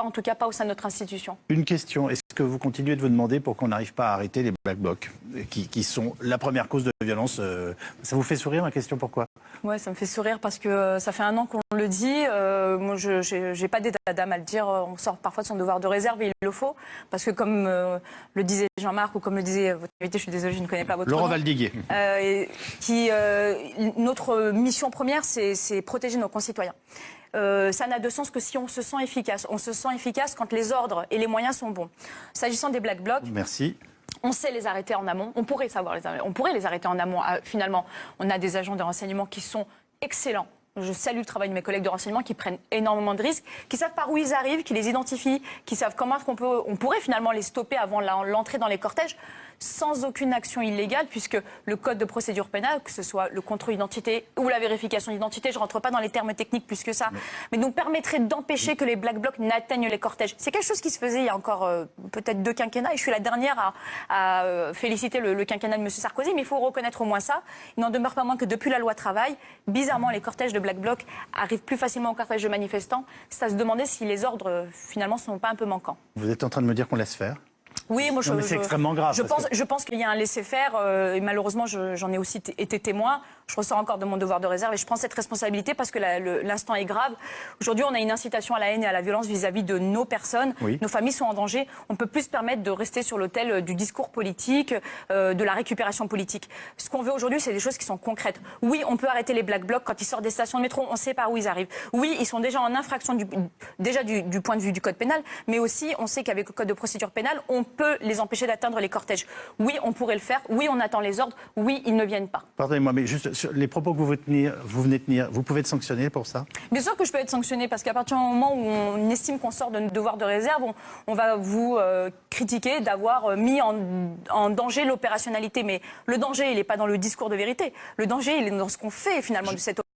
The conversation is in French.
en tout cas pas au sein de notre institution. Une question, est-ce que vous continuez de vous demander pourquoi on n'arrive pas à arrêter les Black Blocs, qui sont la première cause de violence? Ça vous fait sourire ma question, pourquoi? Ouais, ça me fait sourire parce que ça fait un an qu'on le dit. Moi, je n'ai pas d'état d'âme à le dire. On sort parfois de son devoir de réserve et il le faut. Parce que comme le disait Jean-Marc ou comme le disait votre invité, je suis désolée, je ne connais pas votre nom. Laurent Valdiguier. Notre mission première, c'est protéger nos concitoyens. Ça n'a de sens que si on se sent efficace. On se sent efficace quand les ordres et les moyens sont bons. S'agissant des Black Blocs... Merci. On sait les arrêter en amont. On pourrait les arrêter en amont. Finalement, on a des agents de renseignement qui sont excellents. Je salue le travail de mes collègues de renseignement qui prennent énormément de risques, qui savent par où ils arrivent, qui les identifient, qui savent comment on pourrait finalement les stopper avant l'entrée dans les cortèges sans aucune action illégale, puisque le code de procédure pénale, que ce soit le contrôle d'identité ou la vérification d'identité, je ne rentre pas dans les termes techniques plus que ça, mais nous permettrait d'empêcher que les Black Blocs n'atteignent les cortèges. C'est quelque chose qui se faisait il y a encore peut-être 2 quinquennats, et je suis la dernière à féliciter le quinquennat de M. Sarkozy, mais il faut reconnaître au moins ça. Il n'en demeure pas moins que depuis la loi travail, bizarrement, les cortèges de Black Blocs arrivent plus facilement aux cortèges de manifestants. C'est à se demander si les ordres, finalement, ne sont pas un peu manquants. Vous êtes en train de me dire qu'on laisse faire? Oui, moi c'est extrêmement grave. Je pense qu'il y a un laisser-faire et malheureusement j'en ai aussi été témoin. Je ressors encore de mon devoir de réserve et je prends cette responsabilité parce que l'instant est grave. Aujourd'hui, on a une incitation à la haine et à la violence vis-à-vis de nos personnes. Oui. Nos familles sont en danger. On ne peut plus se permettre de rester sur l'autel du discours politique, de la récupération politique. Ce qu'on veut aujourd'hui, c'est des choses qui sont concrètes. Oui, on peut arrêter les Black Blocs quand ils sortent des stations de métro. On sait par où ils arrivent. Oui, ils sont déjà en infraction du point de vue du code pénal, mais aussi on sait qu'avec le code de procédure pénale, on peut les empêcher d'atteindre les cortèges. Oui, on pourrait le faire. Oui, on attend les ordres. Oui, ils ne viennent pas. Pardonnez-moi, mais juste sur les propos que vous venez de tenir, vous pouvez être sanctionné pour ça? Bien sûr que je peux être sanctionné parce qu'à partir du moment où on estime qu'on sort de notre devoir de réserve, on va vous critiquer d'avoir mis en danger l'opérationnalité. Mais le danger, il n'est pas dans le discours de vérité. Le danger, il est dans ce qu'on fait finalement de cette opération.